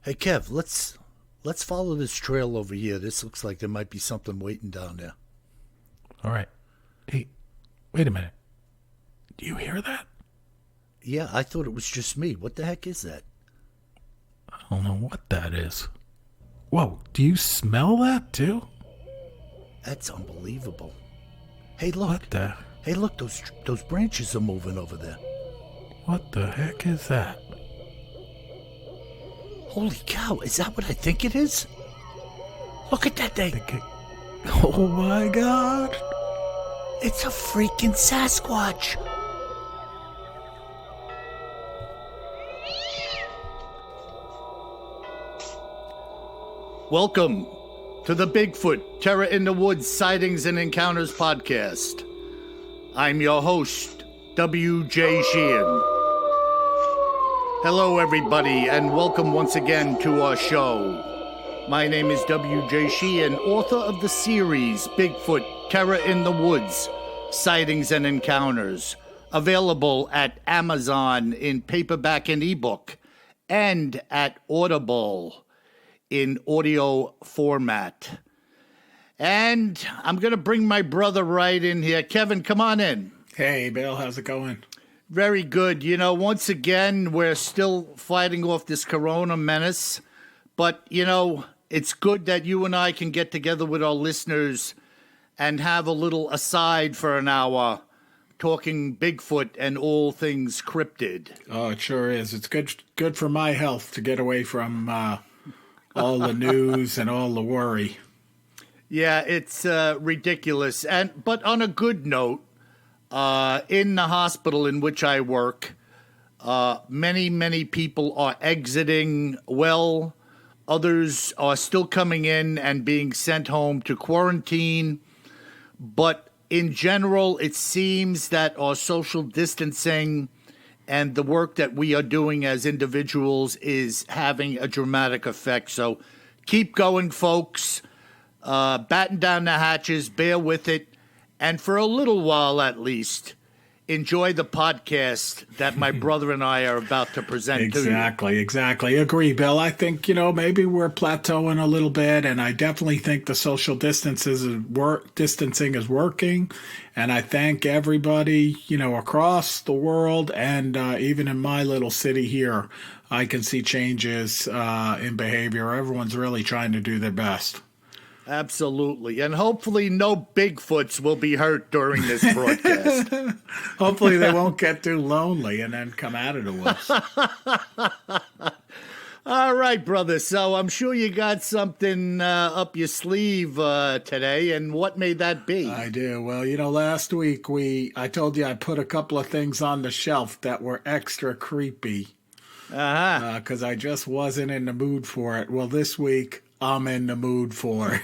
Hey Kev, let's follow this trail over here. This looks like there might be something waiting down there. All right. Hey, wait a minute. Do you hear that? Yeah, I thought it was just me. What the heck is that? I don't know what that is. Whoa, do you smell that too? That's unbelievable. Hey, look. What the? Hey, look, those branches are moving over there. What the heck is that? Holy cow, is that what I think it is? Look at that thing. Oh my God. It's a freaking Sasquatch. Welcome to the Bigfoot Terror in the Woods Sightings and Encounters podcast. I'm your host, W.J. Sheehan. Hello, everybody, and welcome once again to our show. My name is W.J. Sheehan, author of the series Bigfoot Terror in the Woods Sightings and Encounters, available at Amazon in paperback and ebook, and at Audible in audio format. And I'm going to bring my brother right in here. Kevin, come on in. Hey, Bill, how's it going? Very good. You know, once again, we're still fighting off this corona menace. But, you know, it's good that you and I can get together with our listeners and have a little aside for an hour talking Bigfoot and all things cryptid. Oh, it sure is. It's good for my health to get away from all the news and all the worry. Yeah, it's ridiculous. But on a good note, in the hospital in which I work, many people are exiting well. Others are still coming in and being sent home to quarantine. But in general, it seems that our social distancing and the work that we are doing as individuals is having a dramatic effect. So keep going, folks. Batten down the hatches, bear with it, and for a little while at least, enjoy the podcast that my brother and I are about to present to you. Exactly. Agree, Bill. I think, maybe we're plateauing a little bit, and I definitely think the social distancing is working, and I thank everybody, across the world, and even in my little city here, I can see changes in behavior. Everyone's really trying to do their best. Absolutely. And hopefully no Bigfoots will be hurt during this broadcast. Hopefully they won't get too lonely and then come out of the woods. All right, brother. So I'm sure you got something up your sleeve today. And what may that be? I do. Well, last week I told you I put a couple of things on the shelf that were extra creepy. Because I just wasn't in the mood for it. Well, this week I'm in the mood for it.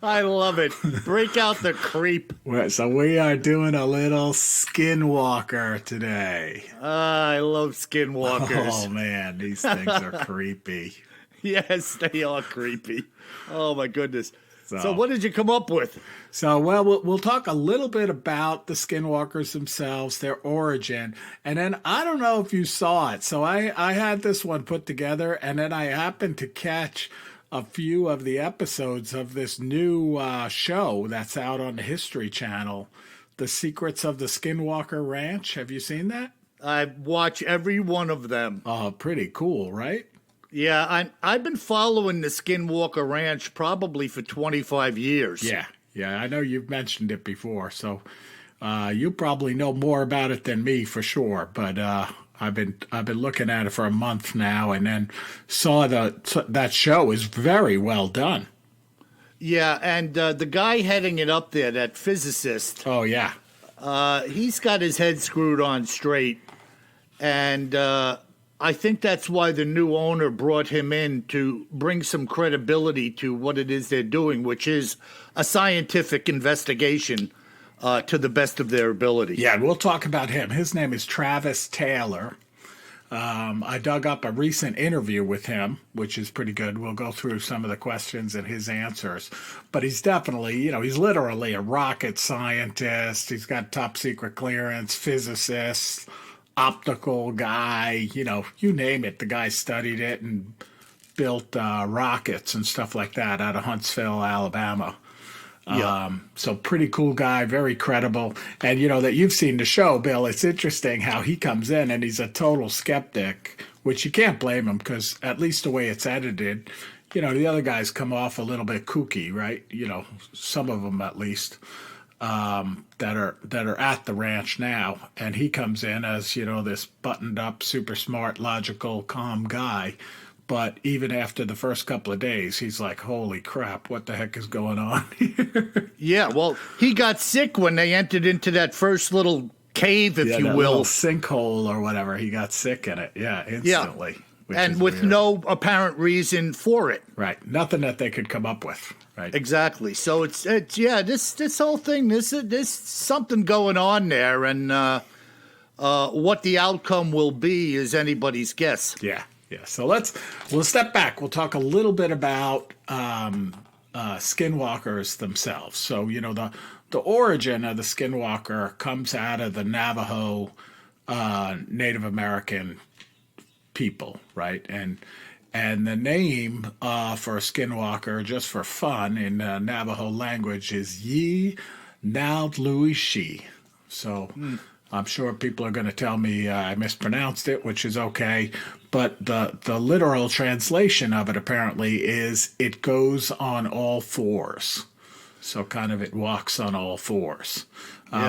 I love it. Break out the creep. So we are doing a little Skinwalker today. I love Skinwalkers. Oh, man, these things are creepy. Yes, they are creepy. Oh, my goodness. So what did you come up with? So, we'll talk a little bit about the Skinwalkers themselves, their origin, and then I don't know if you saw it. So I had this one put together, and then I happened to catch a few of the episodes of this new show that's out on the History Channel, The Secrets of the Skinwalker Ranch. Have you seen that? I watch every one of them. Oh, pretty cool, right? Yeah, I've been following the Skinwalker Ranch probably for 25 years. Yeah, I know you've mentioned it before, so you probably know more about it than me for sure. But I've been looking at it for a month now, and then saw that show is very well done. Yeah, and the guy heading it up there, that physicist. Oh yeah, he's got his head screwed on straight, and I think that's why the new owner brought him in to bring some credibility to what it is they're doing, which is a scientific investigation to the best of their ability. Yeah, we'll talk about him. His name is Travis Taylor. I dug up a recent interview with him, which is pretty good. We'll go through some of the questions and his answers. But he's definitely, he's literally a rocket scientist. He's got top secret clearance, physicist, optical guy, you name it. The guy studied it and built rockets and stuff like that out of Huntsville, Alabama. Yeah. So pretty cool guy, very credible. And that you've seen the show, Bill, it's interesting how he comes in and he's a total skeptic, which you can't blame him because at least the way it's edited, the other guys come off a little bit kooky, right? Some of them at least, that are at the ranch now. And he comes in as, this buttoned up, super smart, logical, calm guy. But even after the first couple of days, he's like, holy crap, what the heck is going on here? Yeah, well, he got sick when they entered into that first little cave, if you that will. little sinkhole or whatever. He got sick in it. Yeah, instantly. Yeah. And with weird. no apparent reason for it. Right. Nothing that they could come up with. Right. Exactly. So it's this whole thing, there's something going on there, and what the outcome will be is anybody's guess. Yeah. Yeah, so we'll step back. We'll talk a little bit about skinwalkers themselves. So the origin of the skinwalker comes out of the Navajo Native American people, right? And the name for a skinwalker, just for fun in Navajo language, is Yi Naudluishi. So. I'm sure people are going to tell me I mispronounced it, which is okay. But the literal translation of it apparently is it goes on all fours. So kind of it walks on all fours,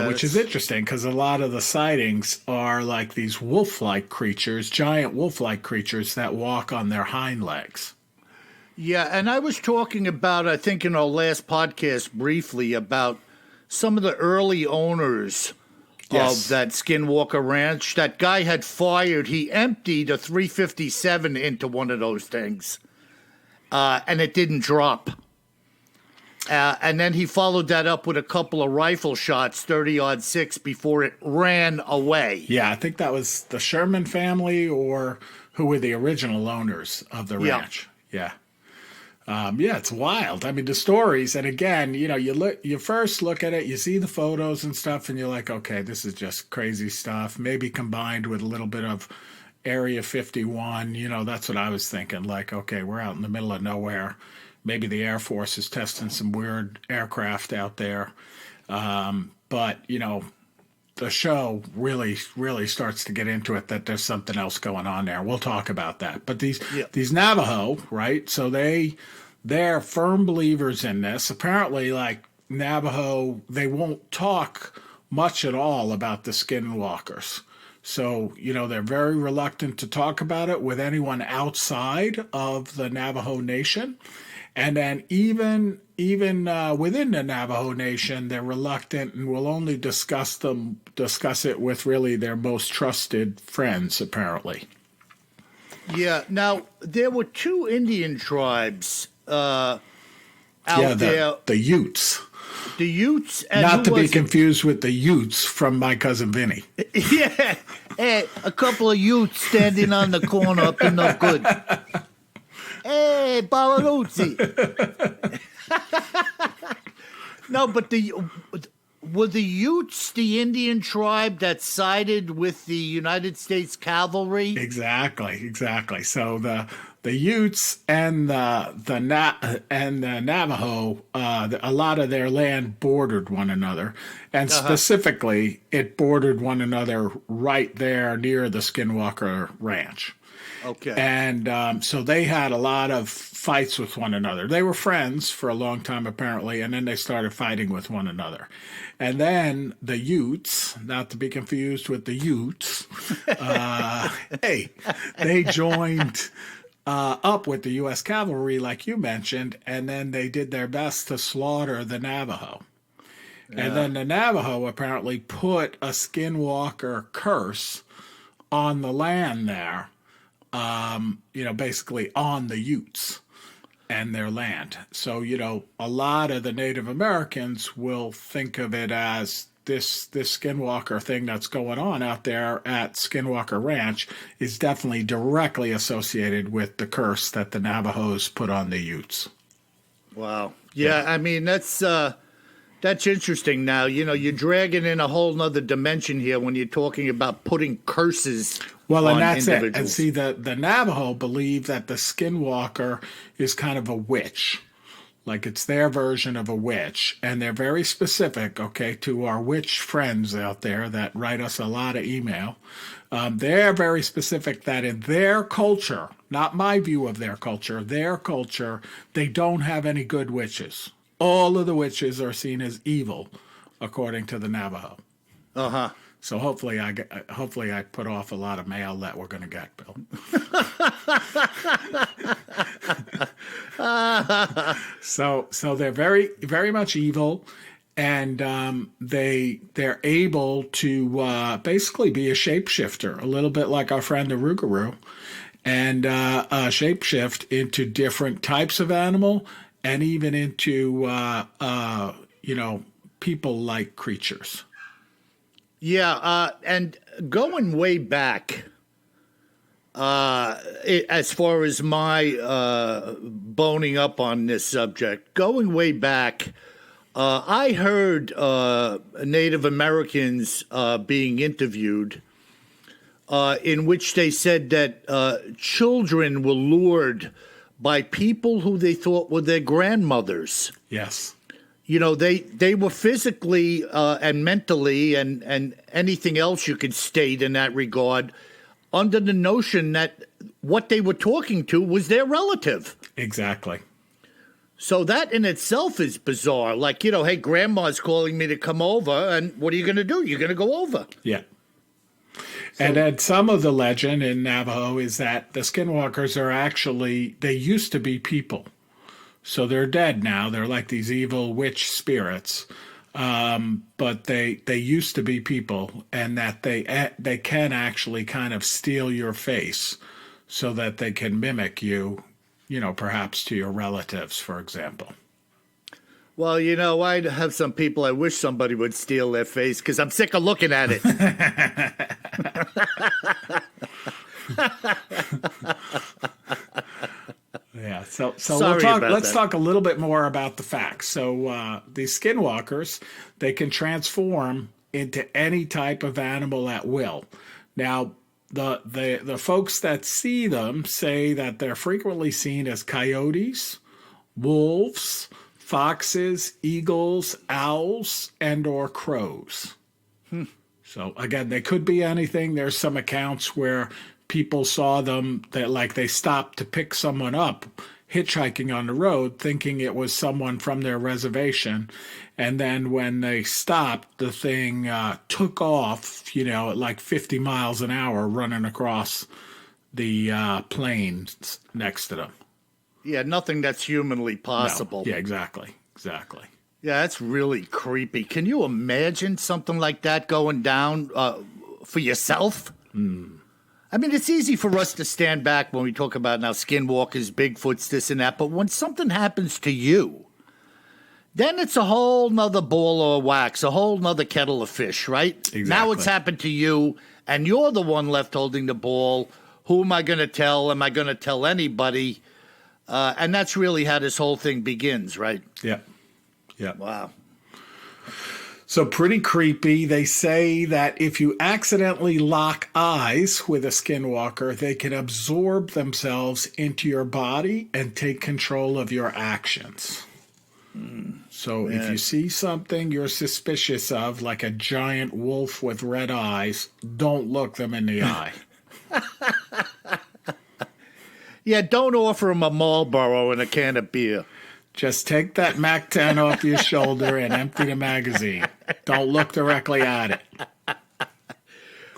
which is interesting because a lot of the sightings are like these wolf-like creatures, giant wolf-like creatures that walk on their hind legs. Yeah, and I was talking about, I think in our last podcast briefly, about some of the early owners of that Skinwalker Ranch. That guy had fired. He emptied a 357 into one of those things, and it didn't drop. And then he followed that up with a couple of rifle shots, 30-06, before it ran away. Yeah, I think that was the Sherman family, or who were the original owners of the ranch. Yeah. It's wild. I mean, the stories, and again, you first look at it, you see the photos and stuff, and you're like, okay, this is just crazy stuff. Maybe combined with a little bit of Area 51. That's what I was thinking. Like, okay, we're out in the middle of nowhere. Maybe the Air Force is testing some weird aircraft out there. But the show really, really starts to get into it that there's something else going on there. We'll talk about that. But these Navajo, right? So they're firm believers in this. Apparently, like Navajo, they won't talk much at all about the Skinwalkers. So, they're very reluctant to talk about it with anyone outside of the Navajo Nation. And then even within the Navajo Nation, they're reluctant and will only discuss it with really their most trusted friends, apparently. Yeah. Now, there were two Indian tribes out there. The Utes. The Utes. And not to be confused with the Utes from My Cousin Vinny. Yeah. Hey, a couple of Utes standing on the corner up to no good. Hey, Balaluzzi. No, but were the Utes the Indian tribe that sided with the United States cavalry? Exactly. So the Utes and the Navajo, a lot of their land bordered one another, and specifically, it bordered one another right there near the Skinwalker Ranch. Okay. And so they had a lot of fights with one another. They were friends for a long time, apparently, and then they started fighting with one another. And then the Utes, not to be confused with the Utes, they joined up with the U.S. cavalry, like you mentioned, and then they did their best to slaughter the Navajo. Yeah. And then the Navajo apparently put a Skinwalker curse on the land there. Basically on the Utes and their land. So, a lot of the Native Americans will think of it as this Skinwalker thing that's going on out there at Skinwalker Ranch is definitely directly associated with the curse that the Navajos put on the Utes. Wow. Yeah. I mean, that's That's interesting. Now, you're dragging in a whole nother dimension here when you're talking about putting curses Well, on and that's individuals. it. And see, the Navajo believe that the Skinwalker is kind of a witch. Like it's their version of a witch. And they're very specific, okay, to our witch friends out there that write us a lot of email. They're very specific that in their culture, not my view of their culture, they don't have any good witches. All of the witches are seen as evil, according to the Navajo. Uh-huh. So hopefully I put off a lot of mail that we're going to get, Bill. So they're very, very much evil, and they're able to basically be a shapeshifter, a little bit like our friend the Rougarou, and shapeshift into different types of animal and even into people-like creatures. Yeah, and going way back, as far as my boning up on this subject, going way back, I heard Native Americans being interviewed in which they said that children were lured by people who they thought were their grandmothers. Yes. They were physically and mentally and anything else you could state in that regard under the notion that what they were talking to was their relative. Exactly. So that in itself is bizarre. Like, hey, grandma's calling me to come over, and what are you going to do? You're going to go over. Yeah. And then some of the legend in Navajo is that the Skinwalkers they used to be people. So they're dead now. They're like these evil witch spirits. But they used to be people, and that they can actually kind of steal your face so that they can mimic you, perhaps to your relatives, for example. Well, I have some people I wish somebody would steal their face because I'm sick of looking at it. Yeah, so Sorry let's talk a little bit more about the facts. So these Skinwalkers, they can transform into any type of animal at will. Now, the folks that see them say that they're frequently seen as coyotes, wolves, foxes, eagles, owls, and or crows. So again, they could be anything. There's some accounts where people saw them that they stopped to pick someone up hitchhiking on the road thinking it was someone from their reservation, and then when they stopped, the thing took off at like 50 miles an hour running across the plains next to them. Yeah, nothing that's humanly possible. No. Yeah, exactly. Yeah, that's really creepy. Can you imagine something like that going down for yourself? I mean, it's easy for us to stand back when we talk about now skinwalkers, Bigfoots, this and that, but when something happens to you, then it's a whole nother ball of wax, a whole nother kettle of fish, right? Exactly. Now it's happened to you, and you're the one left holding the ball. Who am I going to tell? Am I going to tell anybody? And that's really how this whole thing begins, right? Yeah. Wow. So pretty creepy. They say that if you accidentally lock eyes with a skinwalker, they can absorb themselves into your body and take control of your actions. So if you see something you're suspicious of, like a giant wolf with red eyes, don't look them in the eye. Yeah, don't offer them a Marlboro and a can of beer. Just take that Mac 10 off your shoulder and empty the magazine. Don't look directly at it.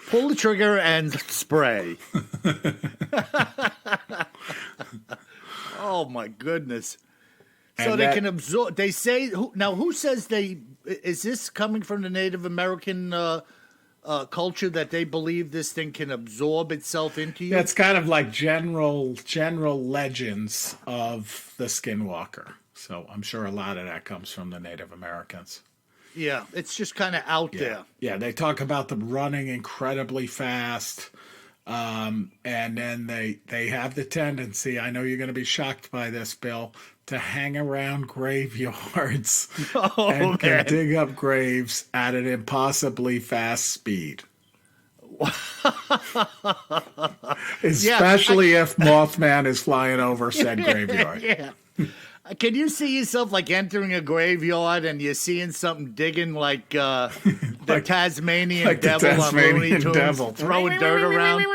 Pull the trigger and spray. Oh, my goodness. So And they that- can absorb. They say, who says they, is this coming from the Native American culture that they believe this thing can absorb itself into you? That's kind of like general legends of the skinwalker. So I'm sure a lot of that comes from the Native Americans. Yeah, it's just kind of out there. Yeah, they talk about them running incredibly fast. And then they have the tendency, I know you're going to be shocked by this, Bill, to hang around graveyards Oh, and man. dig up graves at an impossibly fast speed. Especially if Mothman is flying over said graveyard. Yeah. Can you see yourself like entering a graveyard and you're seeing something digging like the Tasmanian like the devil on Looney Tasmanian Tunes, devil. throwing dirt around?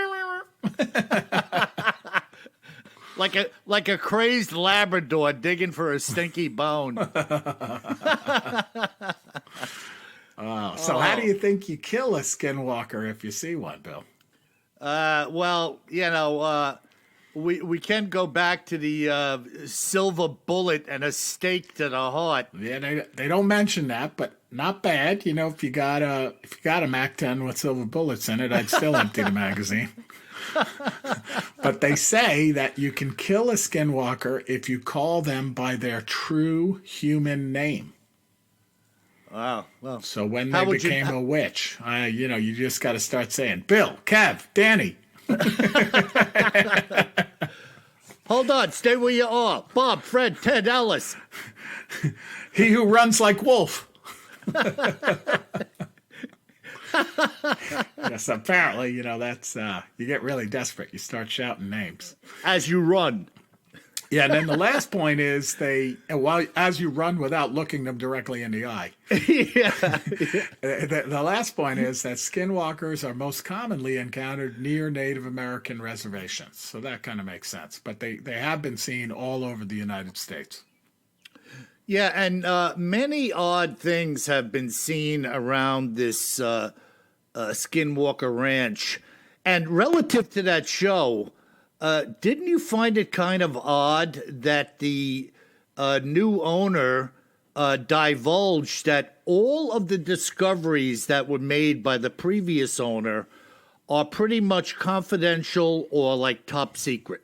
like a crazed Labrador digging for a stinky bone. So how do you think you kill a skinwalker if you see one, Bill? Well, we can go back to the silver bullet and a stake to the heart. Yeah, they don't mention that, but not bad. You know, if you got a MAC-10 with silver bullets in it, I'd still empty the magazine. But they say that you can kill a skinwalker if you call them by their true human name. Wow. Well, So when how they would you- became a witch, you just got to start saying, Bill, Kev, Danny. hold on, stay where you are. Bob, Fred, Ted, Ellis. He who runs like wolf. Yes, apparently, that's you get really desperate. You start shouting names. As you run. Yeah, and then the last point is as you run without looking them directly in the eye. Yeah. The last point is that skinwalkers are most commonly encountered near Native American reservations. So that kind of makes sense. But they have been seen all over the United States. Yeah, and many odd things have been seen around this Skinwalker Ranch. And relative to that show, didn't you find it kind of odd that the new owner divulged that all of the discoveries that were made by the previous owner are pretty much confidential or like top secret?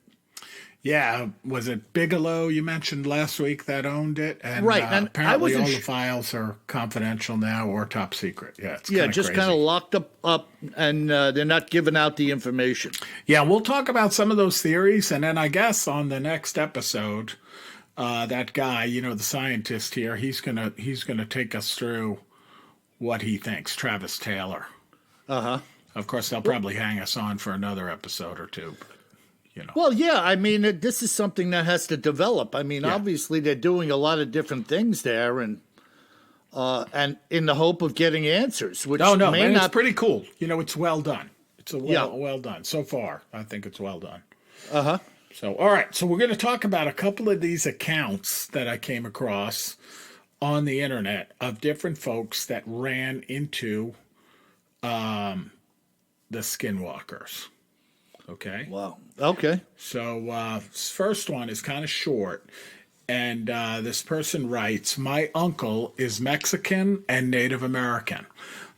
Yeah, was it Bigelow you mentioned last week that owned it? And, Right, and I apparently all wasn't the files are confidential now or top secret. Yeah, it's Yeah, kinda just crazy. kind of locked up and they're not giving out the information. Yeah, we'll talk about some of those theories, and then I guess on the next episode, that guy, the scientist here, he's gonna take us through what he thinks, Travis Taylor. Uh-huh. Of course, they'll probably hang us on for another episode or two. Well, yeah, I mean, this is something that has to develop. I mean, obviously they're doing a lot of different things there and in the hope of getting answers, which No, may man, not it's pretty cool. It's well done. It's Yeah. well done. So far, I think it's well done. Uh-huh. So, all right. So we're going to talk about a couple of these accounts that I came across on the internet of different folks that ran into the skinwalkers. Okay. Wow. Okay. So first one is kind of short. And this person writes, my uncle is Mexican and Native American.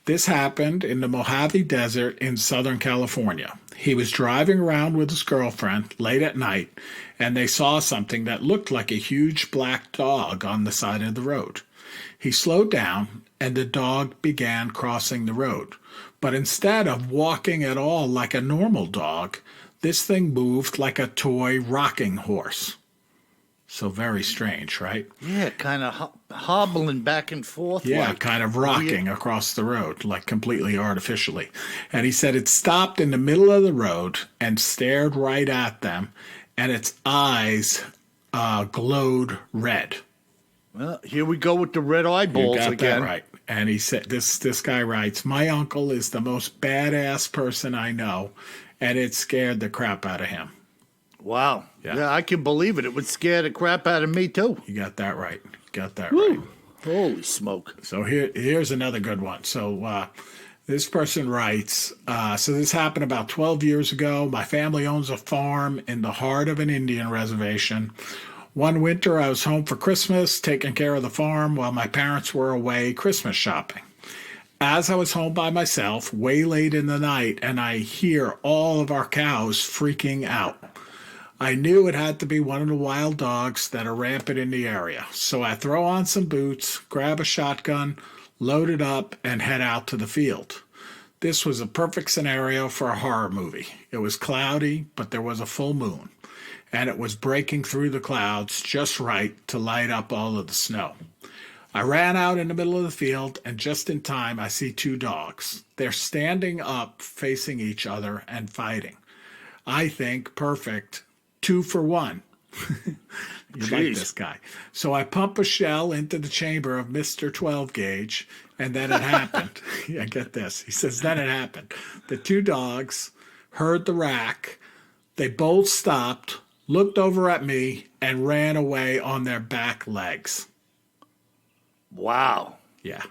This happened in the Mojave Desert in Southern California. He was driving around with his girlfriend late at night, and they saw something that looked like a huge black dog on the side of the road. He slowed down, and the dog began crossing the road. But instead of walking at all like a normal dog, this thing moved like a toy rocking horse. So very strange, right? Yeah, kind of hobbling back and forth. Yeah, like, kind of rocking across the road, like completely artificially. And he said it stopped in the middle of the road and stared right at them, and its eyes glowed red. Well, here we go with the red You eyeballs got again. that right. And he said, this guy writes, my uncle is the most badass person I know, and it scared the crap out of him. Wow. Yeah. Yeah, I can believe it. It would scare the crap out of me, too. You got that right. Right. Holy smoke. So here's another good one. So this person writes, so this happened about 12 years ago. My family owns a farm in the heart of an Indian reservation. One winter, I was home for Christmas, taking care of the farm while my parents were away Christmas shopping. As I was home by myself, way late in the night, and I hear all of our cows freaking out. I knew it had to be one of the wild dogs that are rampant in the area. So I throw on some boots, grab a shotgun, load it up, and head out to the field. This was a perfect scenario for a horror movie. It was cloudy, but there was a full moon. and it was breaking through the clouds just right to light up all of the snow. I ran out in the middle of the field, and just in time, I see two dogs. They're standing up, facing each other and fighting. I think, perfect, 2 for 1. You like this guy. So I pump a shell into the chamber of Mr. 12 gauge, and then it happened. Yeah, get this. He says, then it happened. The two dogs heard the rack. They both stopped, looked over at me, and ran away on their back legs. Wow. Yeah.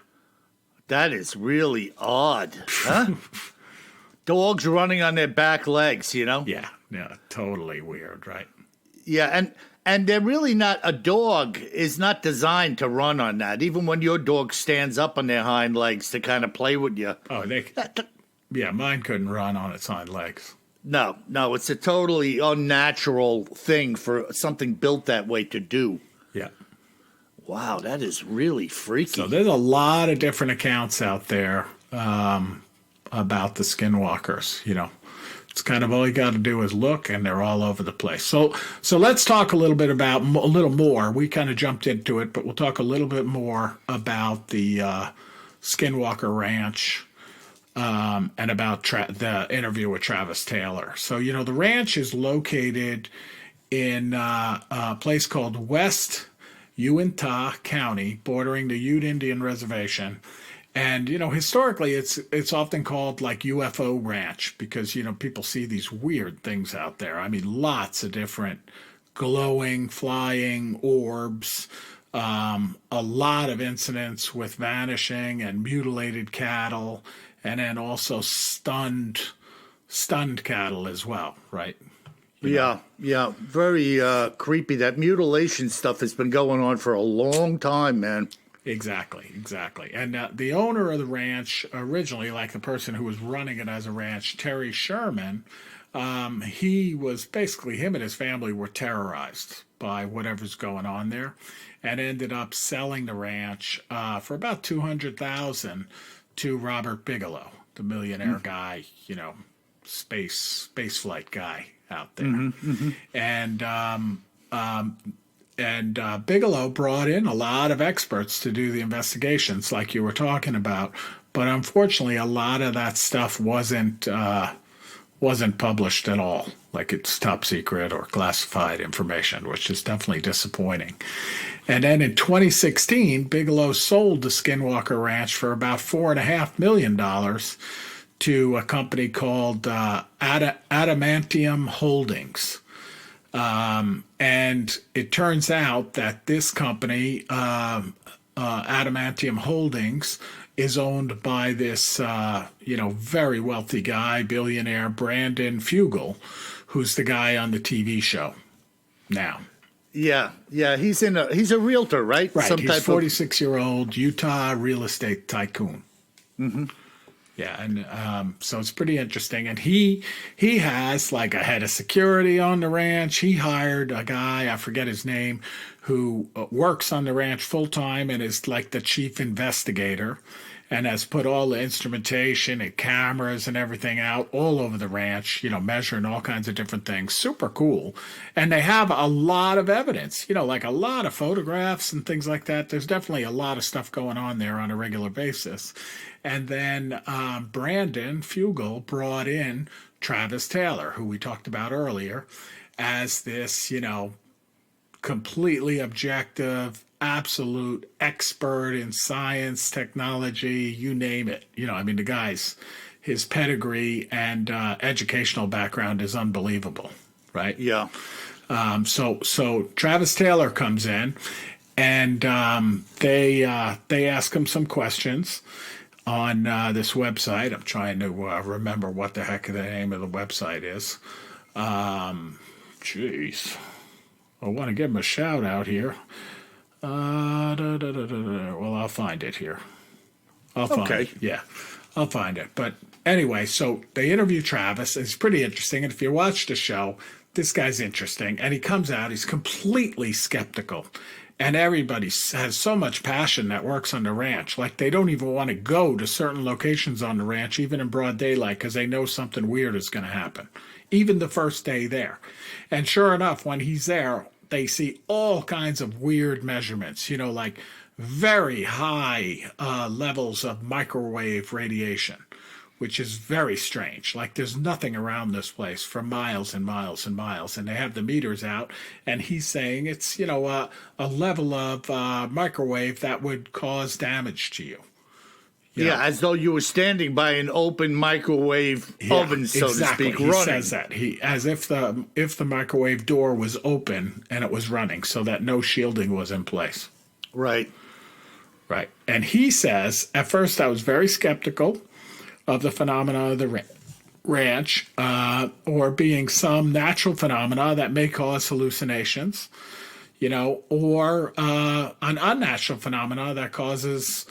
That is really odd. Huh? Dogs running on their back legs, you know? Yeah. Yeah. Totally weird, right? Yeah, and they're really not, a dog is not designed to run on that. Even when your dog stands up on their hind legs to kind of play with you. Oh, yeah, mine couldn't run on its hind legs. No, it's a totally unnatural thing for something built that way to do. Yeah. Wow, that is really freaky. So there's a lot of different accounts out there about the Skinwalkers, you know. It's kind of all you got to do is look, and they're all over the place. So let's talk a little bit about a little more. We kind of jumped into it, but we'll talk a little bit more about the Skinwalker Ranch and about the interview with Travis Taylor. So, you know, the ranch is located in a place called West Uintah County, bordering the Ute Indian Reservation. And, you know, historically, it's often called like UFO Ranch because, you know, people see these weird things out there. I mean, lots of different glowing, flying orbs, a lot of incidents with vanishing and mutilated cattle, and then also stunned cattle as well, right? Yeah, very creepy. That mutilation stuff has been going on for a long time, man. Exactly. And the owner of the ranch originally, like the person who was running it as a ranch, Terry Sherman, he was basically, him and his family were terrorized by whatever's going on there, and ended up selling the ranch for about $200,000 to Robert Bigelow, the millionaire guy, you know, space flight guy out there. And Bigelow brought in a lot of experts to do the investigations, like you were talking about. But unfortunately, a lot of that stuff wasn't published at all. Like it's top secret or classified information, which is definitely disappointing. And then in 2016, Bigelow sold the Skinwalker Ranch for about $4.5 million to a company called Adamantium Holdings. And it turns out that this company, Adamantium Holdings, is owned by this, very wealthy guy, billionaire Brandon Fugel, who's the guy on the TV show now. Yeah, he's a realtor, right? Right, he's a 46-year-old Utah real estate tycoon. Mm-hmm. Yeah, and so it's pretty interesting. And he has like a head of security on the ranch. He hired a guy, I forget his name, who works on the ranch full time and is like the chief investigator, and has put all the instrumentation and cameras and everything out all over the ranch, you know, measuring all kinds of different things. Super cool. And they have a lot of evidence, you know, like a lot of photographs and things like that. There's definitely a lot of stuff going on there on a regular basis. And then Brandon Fugel brought in Travis Taylor, who we talked about earlier, as this, you know, completely objective, absolute expert in science, technology, you name it. You know, I mean, the guy's, his pedigree and educational background is unbelievable, right? Yeah. So Travis Taylor comes in, and they ask him some questions on this website. I'm trying to remember what the heck the name of the website is. Jeez. I want to give him a shout out here. Well, I'll find it here. I'll find it. Yeah, I'll find it. But anyway, so they interview Travis. It's pretty interesting. And if you watch the show, this guy's interesting. And he comes out, he's completely skeptical. And everybody has so much passion that works on the ranch. Like they don't even want to go to certain locations on the ranch, even in broad daylight, because they know something weird is going to happen. even the first day there. And sure enough, when he's there, they see all kinds of weird measurements, like very high levels of microwave radiation, which is very strange. Like there's nothing around this place for miles and miles and miles. And they have the meters out, and he's saying it's, a level of microwave that would cause damage to you. Yeah, as though you were standing by an open microwave oven, so to speak, he running. Says that as if the microwave door was open and it was running, so that no shielding was in place. Right. Right. And he says, at first I was very skeptical of the phenomena of the ranch, or being some natural phenomena that may cause hallucinations, or an unnatural phenomena that causes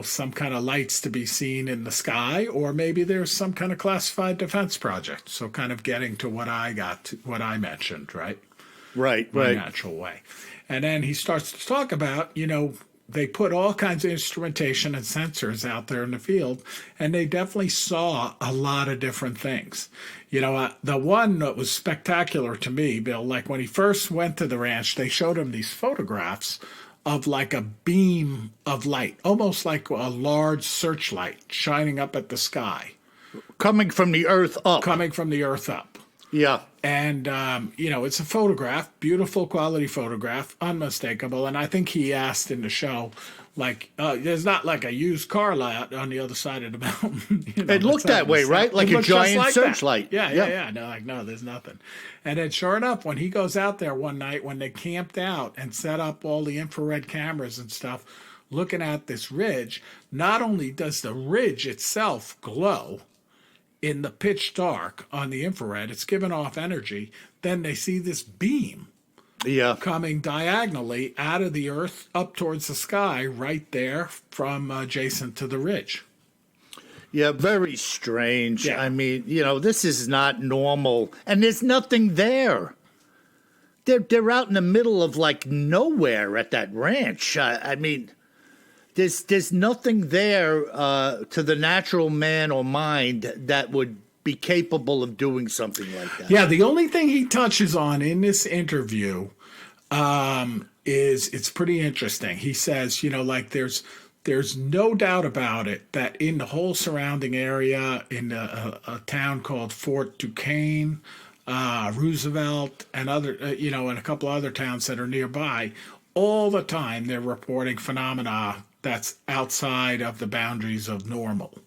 some kind of lights to be seen in the sky, or maybe there's some kind of classified defense project. So kind of getting to what I mentioned, right? Right. In a natural way. And then he starts to talk about, they put all kinds of instrumentation and sensors out there in the field, and they definitely saw a lot of different things. The one that was spectacular to me, Bill, like when he first went to the ranch, they showed him these photographs of like a beam of light, almost like a large searchlight shining up at the sky. Coming from the earth up. Yeah. And, it's a photograph, beautiful quality photograph, unmistakable. And I think he asked in the show, there's not like a used car lot on the other side of the mountain. It looked that way, right? Like a giant searchlight. Yeah. No, there's nothing. And then sure enough, when he goes out there one night, when they camped out and set up all the infrared cameras and stuff, looking at this ridge, not only does the ridge itself glow in the pitch dark on the infrared, it's giving off energy, then they see this beam coming diagonally out of the earth up towards the sky right there from adjacent to the ridge. Yeah, very strange. Yeah. I mean, this is not normal, and there's nothing there. They're out in the middle of like nowhere at that ranch. I mean, there's nothing there to the natural man or mind that would be capable of doing something like that. Yeah, the only thing he touches on in this interview is it's pretty interesting. He says, there's no doubt about it that in the whole surrounding area, in a town called Fort Duquesne, Roosevelt, and other, and a couple other towns that are nearby, all the time they're reporting phenomena that's outside of the boundaries of normal.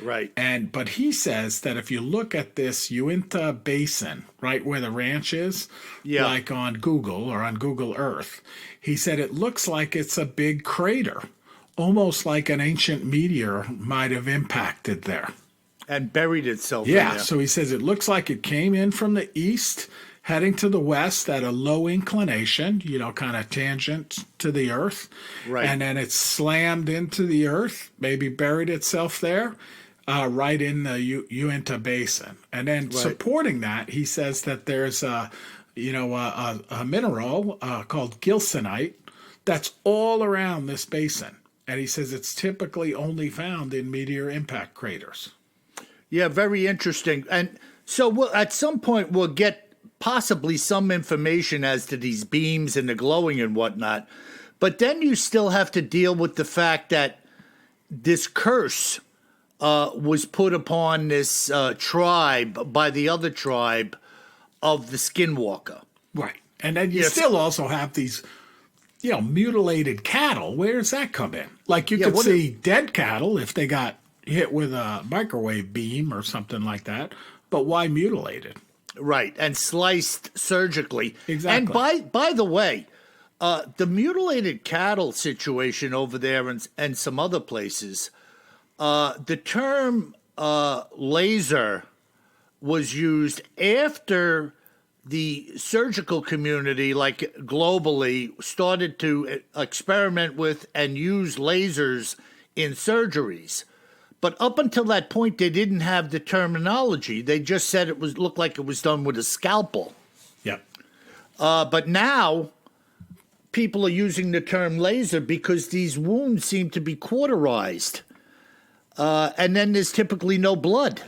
Right. But he says that if you look at this Uinta Basin, right where the ranch is, like on Google or on Google Earth, he said it looks like it's a big crater, almost like an ancient meteor might have impacted there. And buried itself in there. So he says it looks like it came in from the east, heading to the west at a low inclination, kind of tangent to the earth. Right. And then it slammed into the earth, maybe buried itself there, right in the Uinta Basin. And then supporting that, he says that there's a mineral called gilsonite that's all around this basin. And he says it's typically only found in meteor impact craters. Yeah, very interesting. And so at some point we'll get possibly some information as to these beams and the glowing and whatnot. But then you still have to deal with the fact that this curse was put upon this tribe by the other tribe of the Skinwalker. Right. And then you still also have these, mutilated cattle. Where does that come in? Like you could see dead cattle if they got hit with a microwave beam or something like that. But why mutilated? Right, and sliced surgically. Exactly. And by the way, the mutilated cattle situation over there and some other places, the term laser was used after the surgical community, like globally, started to experiment with and use lasers in surgeries. But up until that point, they didn't have the terminology. They just said it looked like it was done with a scalpel. Yep. But now people are using the term laser because these wounds seem to be cauterized. And then there's typically no blood.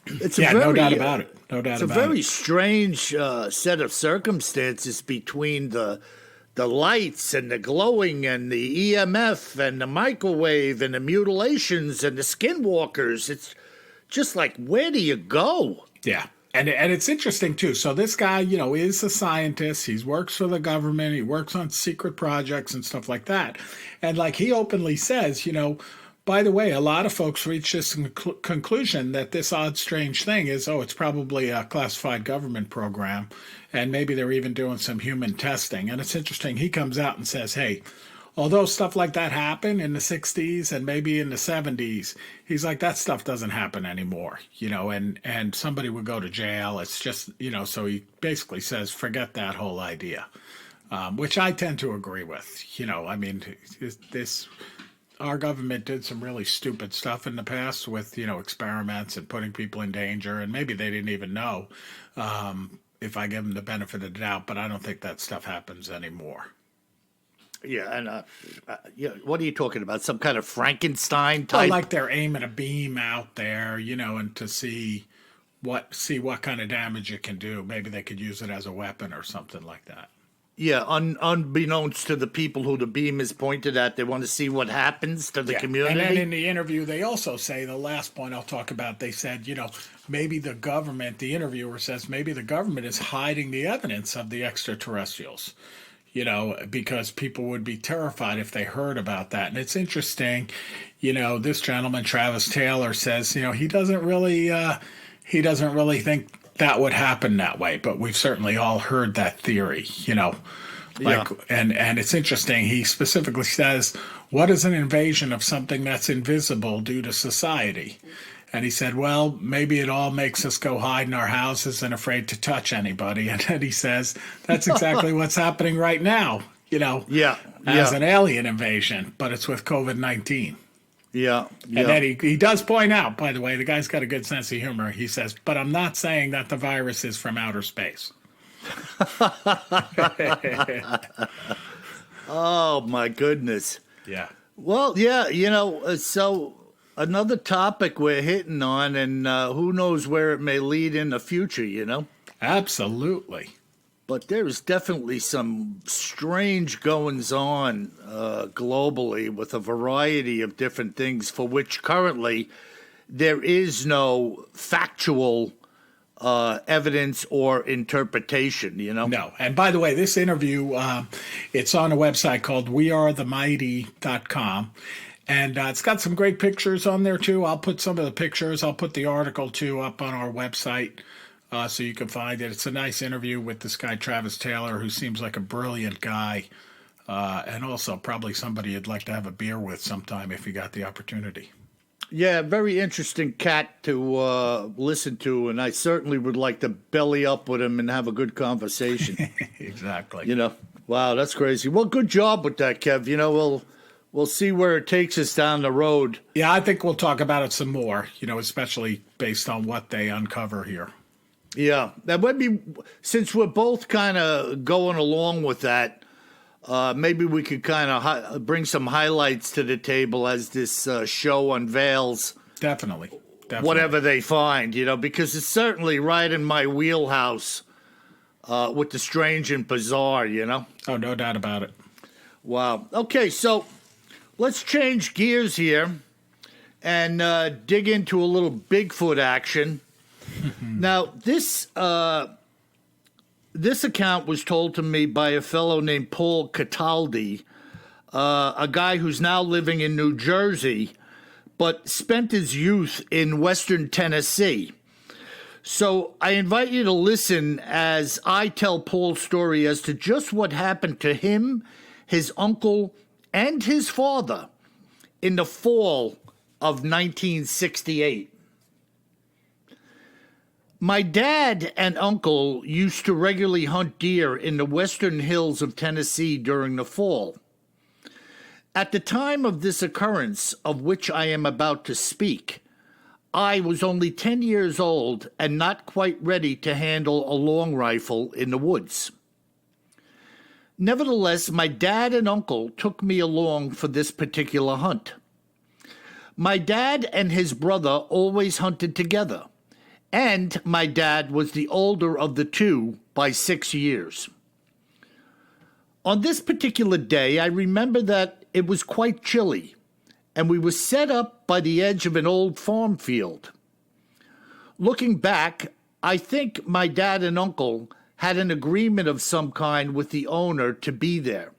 It's Yeah, a very, no doubt about it. No doubt It's a about very it. strange set of circumstances between the lights and the glowing and the EMF and the microwave and the mutilations and the skinwalkers. It's just like, where do you go? Yeah. And it's interesting too. So this guy, is a scientist. He works for the government. He works on secret projects and stuff like that. And like he openly says, by the way, a lot of folks reach this conclusion that this odd, strange thing is, it's probably a classified government program. And maybe they're even doing some human testing. And it's interesting. He comes out and says, hey, although stuff like that happened in the 60s and maybe in the 70s, he's like, that stuff doesn't happen anymore, and somebody would go to jail. It's just, so he basically says, forget that whole idea, which I tend to agree with. I mean, our government did some really stupid stuff in the past with, experiments and putting people in danger, and maybe they didn't even know, if I give them the benefit of the doubt, but I don't think that stuff happens anymore. Yeah, and what are you talking about? Some kind of Frankenstein type? Like they're aiming a beam out there, and to see what kind of damage it can do. Maybe they could use it as a weapon or something like that. Yeah, unbeknownst to the people who the beam is pointed at, they want to see what happens to the community. And then in the interview, they also say, the last point I'll talk about, they said, maybe the government, the interviewer says, maybe the government is hiding the evidence of the extraterrestrials. Because people would be terrified if they heard about that. And it's interesting, this gentleman, Travis Taylor, says, he doesn't really think that would happen that way. But we've certainly all heard that theory, and it's interesting. He specifically says, what is an invasion of something that's invisible due to society? And he said, well, maybe it all makes us go hide in our houses and afraid to touch anybody. And then he says, that's exactly what's happening right now, as an alien invasion, but it's with COVID-19. Yeah. And then he does point out, by the way, the guy's got a good sense of humor. He says, but I'm not saying that the virus is from outer space. Oh, my goodness. Yeah. Well, yeah, so another topic we're hitting on, and who knows where it may lead in the future, Absolutely. But there's definitely some strange goings on globally with a variety of different things for which currently there is no factual evidence or interpretation, No. And by the way, this interview, it's on a website called wearethemighty.com. And it's got some great pictures on there, too. I'll put some of the pictures. I'll put the article, too, up on our website so you can find it. It's a nice interview with this guy, Travis Taylor, who seems like a brilliant guy and also probably somebody you'd like to have a beer with sometime if you got the opportunity. Yeah, very interesting cat to listen to, and I certainly would like to belly up with him and have a good conversation. Exactly. Wow, that's crazy. Well, good job with that, Kev. We'll see where it takes us down the road. Yeah, I think we'll talk about it some more, especially based on what they uncover here. Yeah, that would be, since we're both kind of going along with that, maybe we could kind of bring some highlights to the table as this show unveils. Definitely. Whatever they find, because it's certainly right in my wheelhouse with the strange and bizarre, Oh, no doubt about it. Wow. Okay, so let's change gears here and dig into a little Bigfoot action. Now, this account was told to me by a fellow named Paul Cataldi, a guy who's now living in New Jersey, but spent his youth in Western Tennessee. So I invite you to listen as I tell Paul's story as to just what happened to him, his uncle, and his father in the fall of 1968. My dad and uncle used to regularly hunt deer in the western hills of Tennessee during the fall. At the time of this occurrence, of which I am about to speak, I was only 10 years old and not quite ready to handle a long rifle in the woods. Nevertheless, my dad and uncle took me along for this particular hunt. My dad and his brother always hunted together, and my dad was the older of the two by 6 years. On this particular day, I remember that it was quite chilly, and we were set up by the edge of an old farm field. Looking back, I think my dad and uncle had an agreement of some kind with the owner to be there.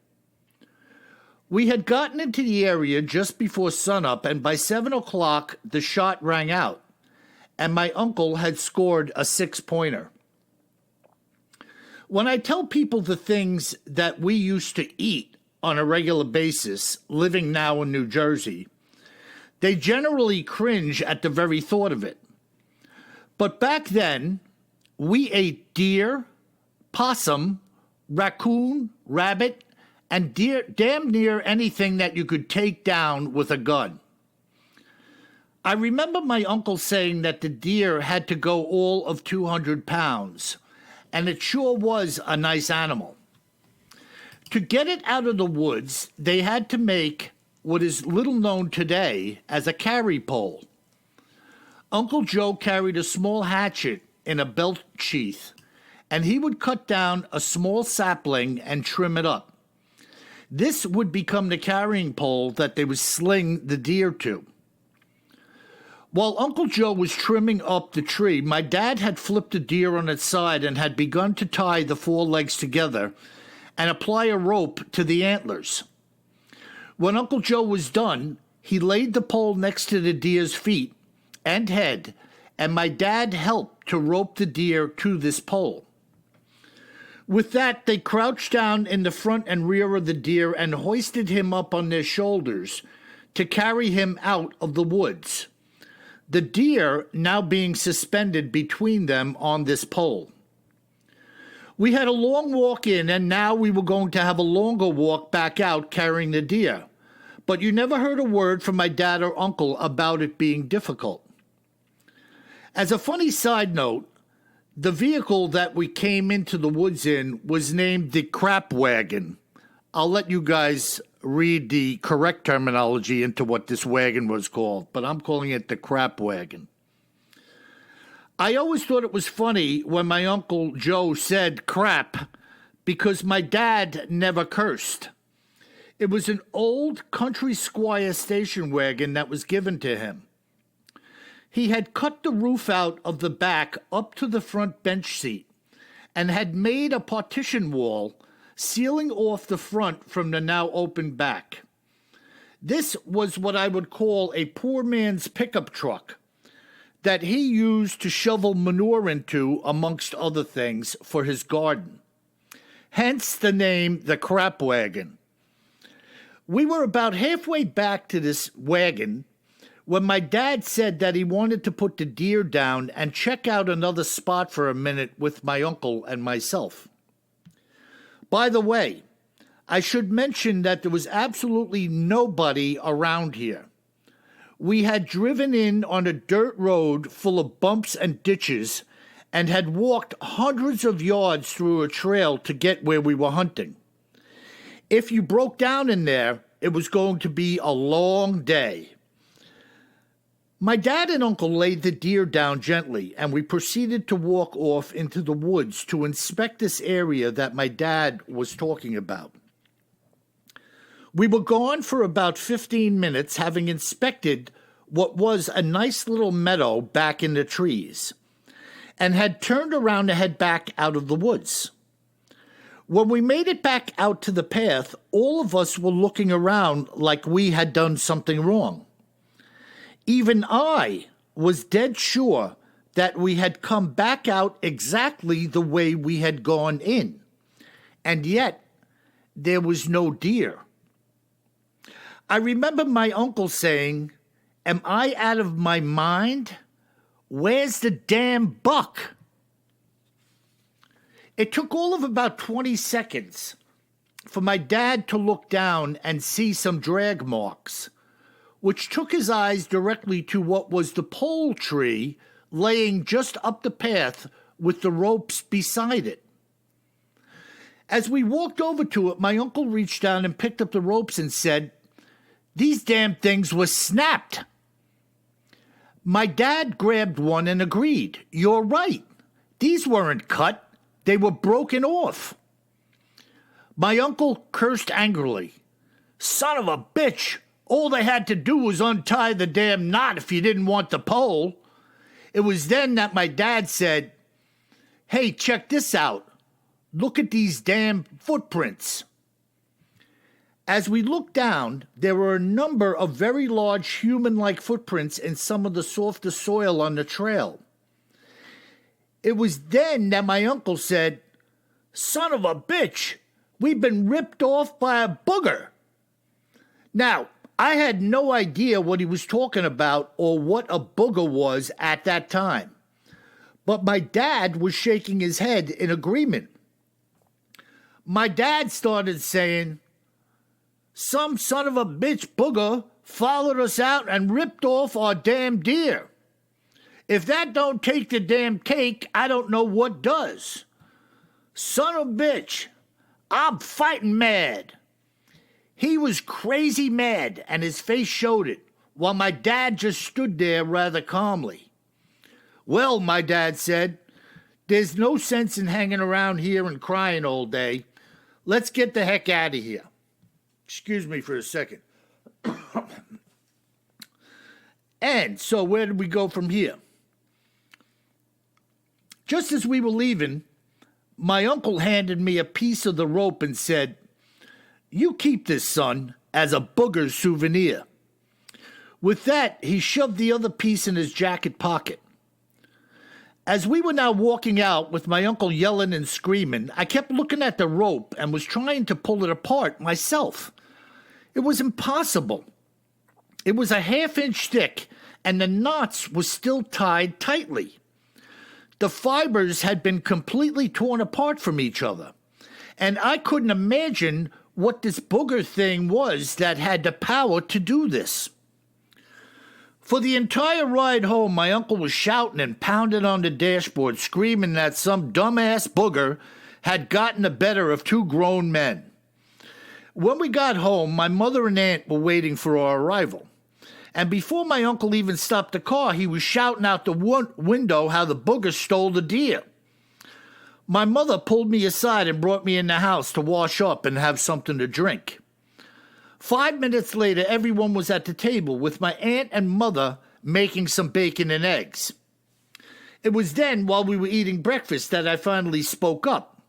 We had gotten into the area just before sunup, and by 7 o'clock the shot rang out, and my uncle had scored a 6-pointer. When I tell people the things that we used to eat on a regular basis, living now in New Jersey, they generally cringe at the very thought of it. But back then, we ate deer, possum, raccoon, rabbit, and damn near anything that you could take down with a gun. I remember my uncle saying that the deer had to go all of 200 pounds, and it sure was a nice animal. To get it out of the woods, they had to make what is little known today as a carry pole. Uncle Joe carried a small hatchet in a belt sheath, and he would cut down a small sapling and trim it up. This would become the carrying pole that they would sling the deer to. While Uncle Joe was trimming up the tree, my dad had flipped the deer on its side and had begun to tie the 4 legs together and apply a rope to the antlers. When Uncle Joe was done, he laid the pole next to the deer's feet and head, and my dad helped to rope the deer to this pole. With that, they crouched down in the front and rear of the deer and hoisted him up on their shoulders to carry him out of the woods, the deer now being suspended between them on this pole. We had a long walk in, and now we were going to have a longer walk back out carrying the deer, but you never heard a word from my dad or uncle about it being difficult. As a funny side note, the vehicle that we came into the woods in was named the crap wagon. I'll let you guys read the correct terminology into what this wagon was called, but I'm calling it the crap wagon. I always thought it was funny when my Uncle Joe said crap because my dad never cursed. It was an old country squire station wagon that was given to him. He had cut the roof out of the back up to the front bench seat and had made a partition wall sealing off the front from the now open back. This was what I would call a poor man's pickup truck that he used to shovel manure into, amongst other things, for his garden. Hence the name the crap wagon. We were about halfway back to this wagon when my dad said that he wanted to put the deer down and check out another spot for a minute with my uncle and myself. By the way, I should mention that there was absolutely nobody around here. We had driven in on a dirt road full of bumps and ditches and had walked hundreds of yards through a trail to get where we were hunting. If you broke down in there, it was going to be a long day. My dad and uncle laid the deer down gently, and we proceeded to walk off into the woods to inspect this area that my dad was talking about. We were gone for about 15 minutes, having inspected what was a nice little meadow back in the trees, and had turned around to head back out of the woods. When we made it back out to the path, all of us were looking around like we had done something wrong. Even I was dead sure that we had come back out exactly the way we had gone in, and yet there was no deer. I remember my uncle saying, "Am I out of my mind? Where's the damn buck?" It took all of about 20 seconds for my dad to look down and see some drag marks, which took his eyes directly to what was the pole tree laying just up the path with the ropes beside it. As we walked over to it, my uncle reached down and picked up the ropes and said, "These damn things were snapped." My dad grabbed one and agreed. You're right. These weren't cut. They were broken off. My uncle cursed angrily. Son of a bitch! All they had to do was untie the damn knot if you didn't want the pole. It was then that my dad said, hey, check this out. Look at these damn footprints. As we looked down, there were a number of very large human-like footprints in some of the softer soil on the trail. It was then that my uncle said, son of a bitch, we've been ripped off by a booger. Now, I had no idea what he was talking about or what a booger was at that time. But my dad was shaking his head in agreement. My dad started saying, some son of a bitch booger followed us out and ripped off our damn deer. If that don't take the damn cake, I don't know what does. Son of a bitch, I'm fighting mad. He was crazy mad, and his face showed it, while my dad just stood there rather calmly. Well, my dad said, there's no sense in hanging around here and crying all day. Let's get the heck out of here. Excuse me for a second. And so where did we go from here? Just as we were leaving, my uncle handed me a piece of the rope and said, you keep this, son, as a booger souvenir. With that, he shoved the other piece in his jacket pocket. As we were now walking out with my uncle yelling and screaming, I kept looking at the rope and was trying to pull it apart myself. It was impossible. It was a half-inch thick, and the knots were still tied tightly. The fibers had been completely torn apart from each other, and I couldn't imagine what this booger thing was that had the power to do this. For the entire ride home, my uncle was shouting and pounding on the dashboard, screaming that some dumbass booger had gotten the better of two grown men. When we got home, my mother and aunt were waiting for our arrival. And before my uncle even stopped the car, he was shouting out the window how the booger stole the deer. My mother pulled me aside and brought me in the house to wash up and have something to drink. 5 minutes later, everyone was at the table with my aunt and mother making some bacon and eggs. It was then, while we were eating breakfast, that I finally spoke up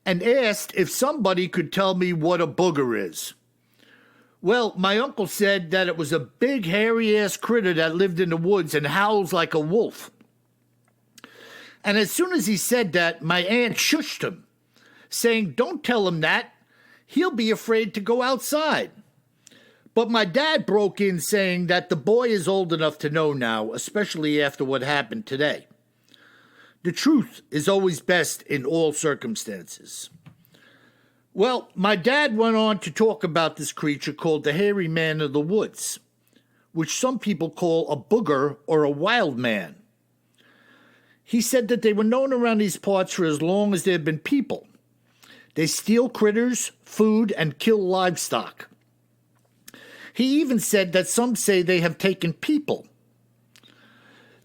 and asked if somebody could tell me what a booger is. Well, my uncle said that it was a big, hairy-ass critter that lived in the woods and howls like a wolf. And as soon as he said that, my aunt shushed him, saying, don't tell him that. He'll be afraid to go outside. But my dad broke in saying that the boy is old enough to know now, especially after what happened today. The truth is always best in all circumstances. Well, my dad went on to talk about this creature called the hairy man of the woods, which some people call a booger or a wild man. He said that they were known around these parts for as long as there have been people. They steal critters, food, and kill livestock. He even said that some say they have taken people.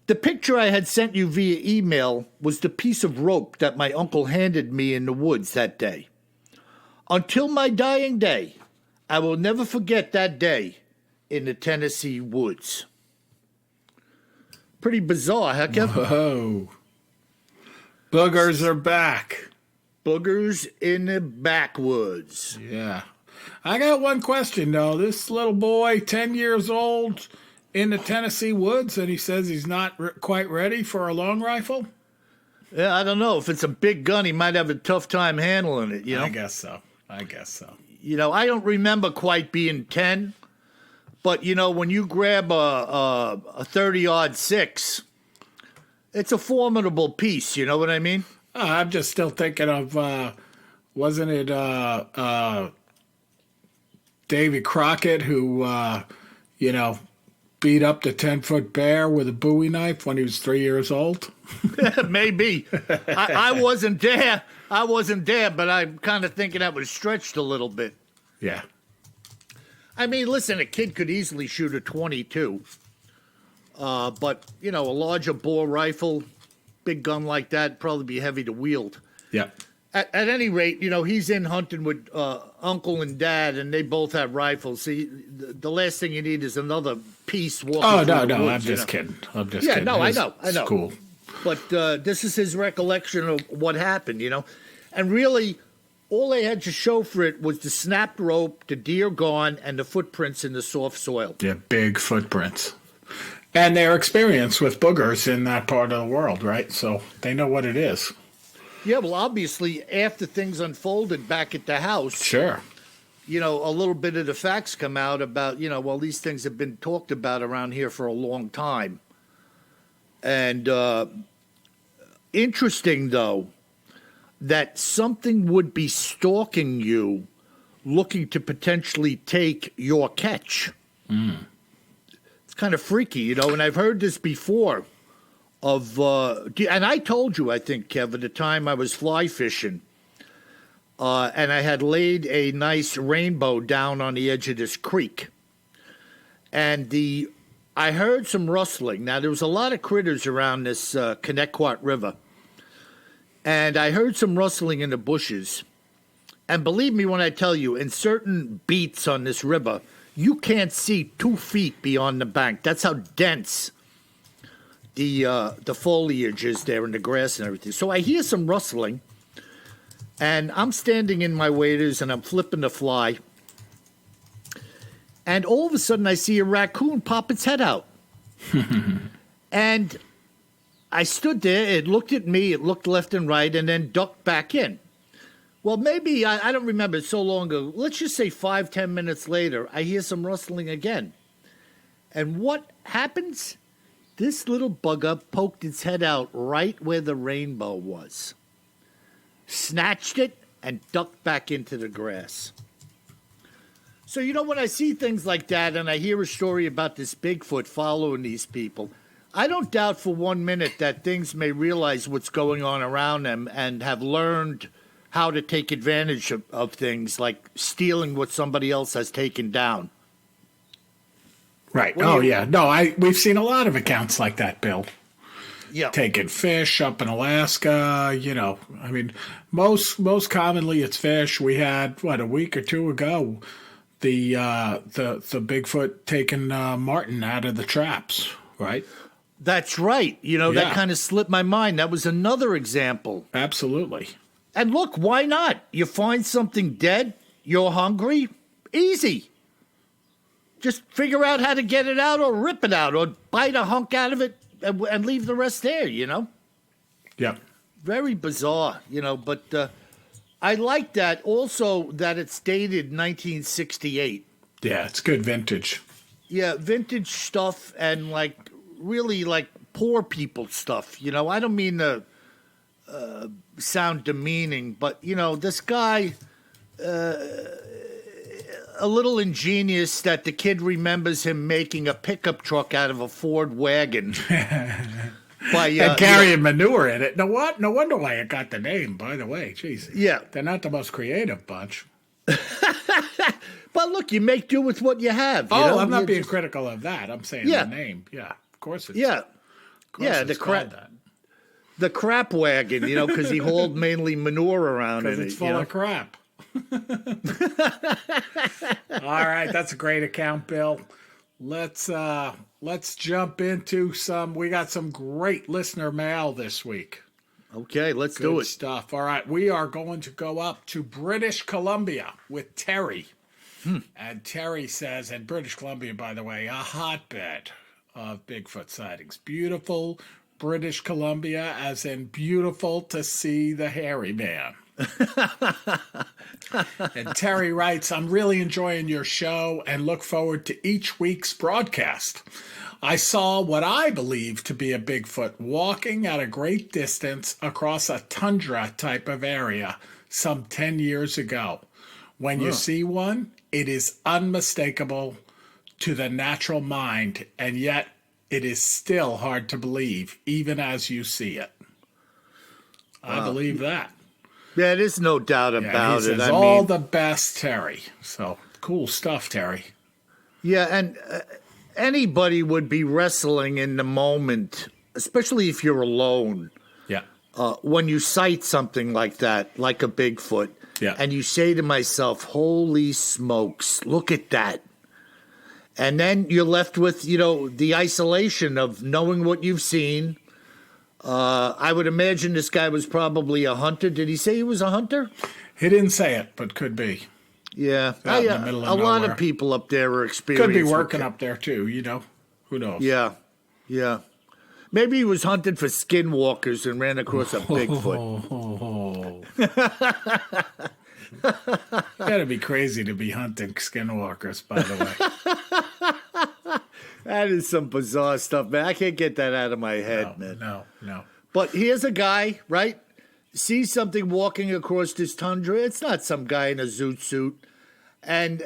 The picture I had sent you via email was the piece of rope that my uncle handed me in the woods that day. Until my dying day, I will never forget that day in the Tennessee woods. Pretty bizarre, huh, Kevin? Whoa. Boogers are back. Boogers in the backwoods. Yeah. I got one question, though. This little boy, 10 years old, in the Tennessee woods, and he says he's not quite ready for a long rifle? Yeah, I don't know. If it's a big gun, he might have a tough time handling it, you know? I guess so. You know, I don't remember quite being 10, but, you know, when you grab a 30-aught 6, it's a formidable piece, you know what I mean? I'm just still thinking of, wasn't it Davy Crockett who, beat up the 10-foot bear with a Bowie knife when he was 3 years old? Maybe. I wasn't there. But I'm kind of thinking that was stretched a little bit. Yeah. I mean, listen, a kid could easily shoot a 22. But, a larger bore rifle, big gun like that, probably be heavy to wield. Yeah. At any rate, he's in hunting with uncle and dad, and they both have rifles. See, the last thing you need is another piece walking through the woods, I'm just kidding. Yeah, no, I know. It's cool. But this is his recollection of what happened, And really, all they had to show for it was the snapped rope, the deer gone, and the footprints in the soft soil. Yeah, big footprints. And their experience with boogers in that part of the world, right? So they know what it is. Yeah, well, obviously, after things unfolded back at the house, Sure. a little bit of the facts come out about, these things have been talked about around here for a long time. And interesting, though, that something would be stalking you, looking to potentially take your catch. It's kind of freaky, and I've heard this before. And I told you, I think, Kev, at the time I was fly fishing, and I had laid a nice rainbow down on the edge of this creek, and I heard some rustling. Now there was a lot of critters around this Connecticut River, and I heard some rustling in the bushes. And believe me when I tell you, in certain beats on this river, you can't see 2 feet beyond the bank. That's how dense the foliage is there in the grass and everything. So I hear some rustling, and I'm standing in my waders and I'm flipping the fly, and all of a sudden I see a raccoon pop its head out. And I stood there, it looked at me, it looked left and right, and then ducked back in. Well, maybe, I don't remember, it's so long ago, let's just say 5-10 minutes later, I hear some rustling again. And what happens? This little bugger poked its head out right where the rainbow was, snatched it, and ducked back into the grass. So, when I see things like that and I hear a story about this Bigfoot following these people, I don't doubt for 1 minute that things may realize what's going on around them and have learned how to take advantage of things like stealing what somebody else has taken down. Right. Yeah. No, we've seen a lot of accounts like that, Bill. Yeah. Taking fish up in Alaska, I mean, most commonly it's fish. We had, a week or two ago, the Bigfoot taking marten out of the traps, right? That's right. That kind of slipped my mind. That was another example. Absolutely. And look, why not? You find something dead, you're hungry, easy. Just figure out how to get it out or rip it out or bite a hunk out of it and leave the rest there, Yeah. Very bizarre, but I like that also that it's dated 1968. Yeah, it's good vintage. Yeah, vintage stuff and really poor people stuff, I don't mean to sound demeaning, but, this guy... a little ingenious that the kid remembers him making a pickup truck out of a Ford wagon. And carrying manure in it. No wonder why it got the name, by the way. Jeez. Yeah. They're not the most creative bunch. But look, you make do with what you have. I'm not being critical of that. I'm saying the name. Yeah, of course it's. Yeah. The crap wagon, because he hauled mainly manure around in it. Because it's full of crap. All right, that's a great account, Bill. Let's jump into we got some great listener mail this week. Okay, let's do it. Good stuff. All right, we are going to go up to British Columbia with Terry. And Terry says, and British Columbia, by the way, a hotbed of Bigfoot sightings. Beautiful British Columbia, as in beautiful to see the hairy man. And Terry writes, I'm really enjoying your show and look forward to each week's broadcast. I saw what I believe to be a Bigfoot walking at a great distance across a tundra type of area some 10 years ago. When you see one, it is unmistakable to the natural mind, and yet it is still hard to believe, even as you see it. I believe that. Yeah, there's no doubt about he it. Says, all the best, Terry. So cool stuff, Terry. Yeah, anybody would be wrestling in the moment, especially if you're alone. Yeah. When you sight something like that, like a Bigfoot, and you say to myself, holy smokes, look at that. And then you're left with, the isolation of knowing what you've seen. I would imagine this guy was probably a hunter. Did he say he was a hunter? He didn't say it, but could be. Yeah. Out in the middle of a lot nowhere. of people up there are experienced. Could be working up there too, Who knows? Yeah. Yeah. Maybe he was hunted for skinwalkers and ran across a Bigfoot. You gotta be crazy to be hunting skinwalkers, by the way. That is some bizarre stuff, man. I can't get that out of my head, man. No. But here's a guy, right? Sees something walking across this tundra. It's not some guy in a zoot suit. And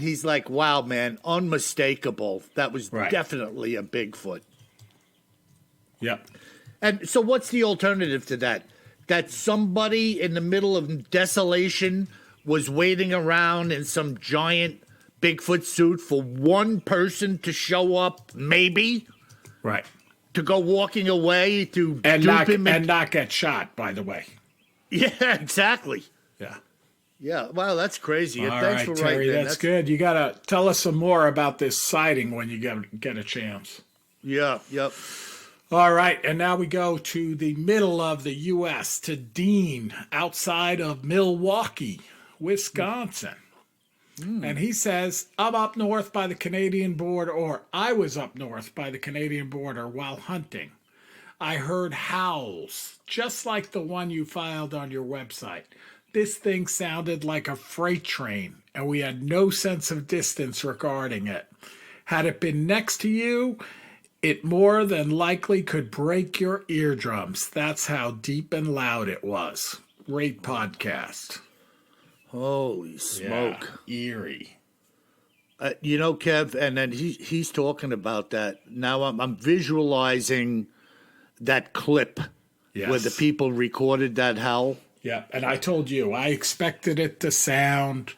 he's like, wow, man, unmistakable. That was definitely a Bigfoot. Yep. And so what's the alternative to that? That somebody in the middle of desolation was waiting around in some giant Bigfoot suit for one person to show up, maybe? Right. To go walking away to And dupe him. not get shot, by the way. Yeah, exactly. Yeah. Yeah, wow, that's crazy. All Thanks right, for writing Terry, that. that's good. You got to tell us some more about this sighting when you get a chance. Yeah, yep. All right, and now we go to the middle of the U.S., to Dean, outside of Milwaukee, Wisconsin. And he says, I'm up north by the Canadian border, or I was up north by the Canadian border while hunting. I heard howls, just like the one you filed on your website. This thing sounded like a freight train, and we had no sense of distance regarding it. Had it been next to you, it more than likely could break your eardrums. That's how deep and loud it was. Great podcast. Holy smoke. Yeah, eerie. Kev, and then he's talking about that. Now I'm visualizing that clip where the people recorded that howl. Yeah, and I told you, I expected it to sound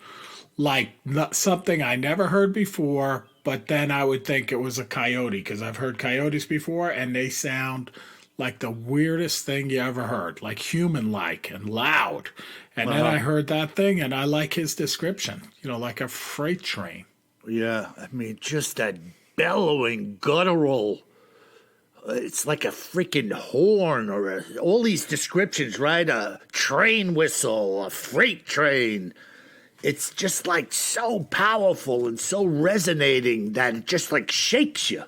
like something I never heard before, but then I would think it was a coyote, because I've heard coyotes before, and they sound like the weirdest thing you ever heard, like human-like and loud. And then I heard that thing, and I like his description, like a freight train. Yeah, I mean, just that bellowing, guttural. It's like a freaking horn or all these descriptions, right? A train whistle, a freight train. It's just like so powerful and so resonating that it just like shakes you.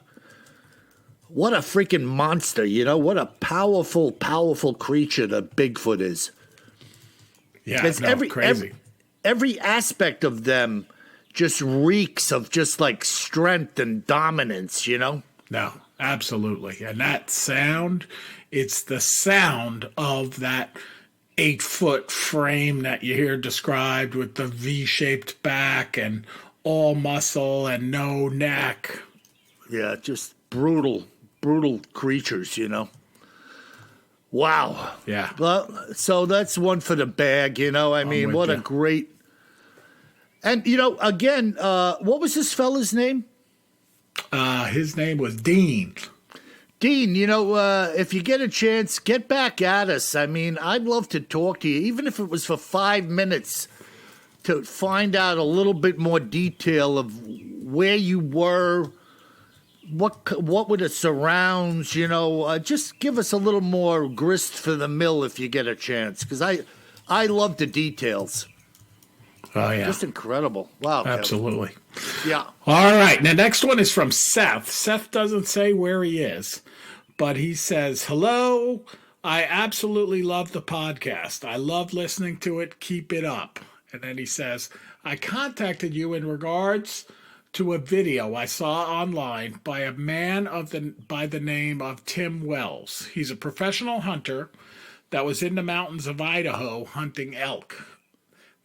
What a freaking monster, What a powerful, powerful creature that Bigfoot is. Yeah, it's crazy. Every aspect of them just reeks of just like strength and dominance, No, absolutely. And that sound, it's the sound of that 8-foot frame that you hear described with the V-shaped back and all muscle and no neck. Yeah, just brutal creatures, Wow. Yeah. Well, so that's one for the bag, I mean, what a great. And, again, what was this fella's name? His name was Dean. Dean, if you get a chance, get back at us. I mean, I'd love to talk to you, even if it was for 5 minutes, to find out a little bit more detail of where you were, what were the surrounds, just give us a little more grist for the mill if you get a chance, because I love the details. Oh, yeah. Just incredible. Wow. Absolutely. Kevin. Yeah. All right. The next one is from Seth. Seth doesn't say where he is, but he says, hello. I absolutely love the podcast. I love listening to it. Keep it up. And then he says, I contacted you in regards to a video I saw online by a man by the name of Tim Wells. He's a professional hunter that was in the mountains of Idaho hunting elk.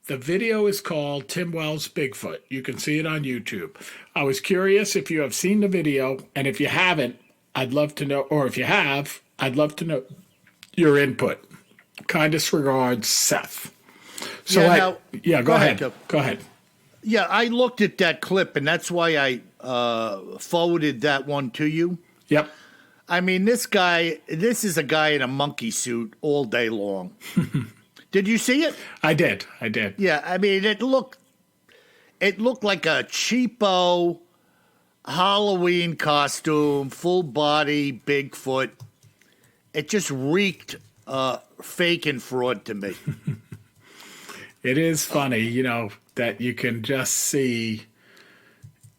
The video is called Tim Wells Bigfoot. You can see it on YouTube. I was curious if you have seen the video, and if you haven't, I'd love to know, or if you have, I'd love to know your input. Kindest regards, Seth. So, Yeah, go ahead. Go ahead. Yeah, I looked at that clip, and that's why I forwarded that one to you. Yep. I mean, this is a guy in a monkey suit all day long. Did you see it? I did. Yeah, I mean, it looked like a cheapo Halloween costume, full body, Bigfoot. It just reeked fake and fraud to me. It is funny, that you can just see,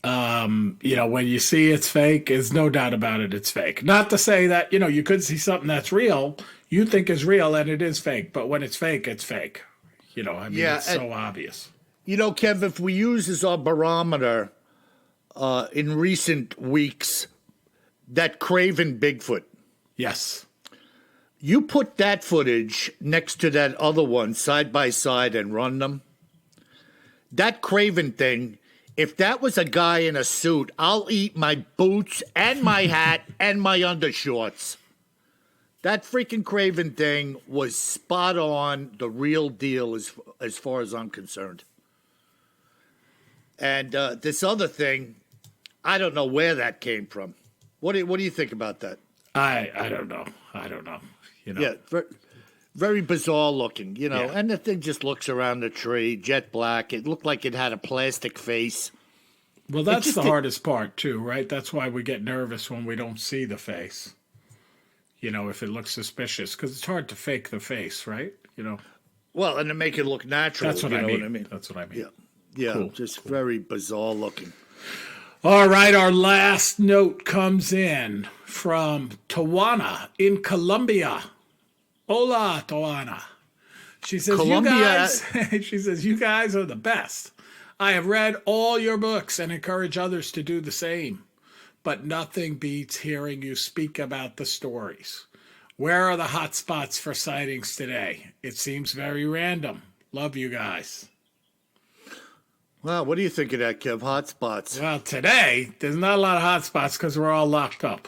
when you see it's fake, there's no doubt about it, it's fake. Not to say that, you could see something that's real, you think is real, and it is fake. But when it's fake, it's fake. It's so obvious. Kev, if we use as our barometer in recent weeks, that Craven Bigfoot. Yes. You put that footage next to that other one side by side and run them. That Craven thing, if that was a guy in a suit, I'll eat my boots and my hat and my undershorts. That freaking Craven thing was spot on, the real deal as far as I'm concerned. And this other thing, I don't know where that came from. What do you think about that? I don't know. Yeah, very bizarre looking, Yeah. And the thing just looks around the tree, jet black. It looked like it had a plastic face. Well, that's the hardest part, too, right? That's why we get nervous when we don't see the face. If it looks suspicious, because it's hard to fake the face, right? Well, and to make it look natural. That's what I mean. That's what I mean. Yeah, Cool. Just very bizarre looking. All right, our last note comes in from Tawana in Colombia. Hola, Tawana. She says, Colombia. She says, you guys are the best. I have read all your books and encourage others to do the same. But nothing beats hearing you speak about the stories. Where are the hot spots for sightings today? It seems very random. Love you guys. Well, what do you think of that, Kev? Hot spots. Well, today, there's not a lot of hot spots because we're all locked up.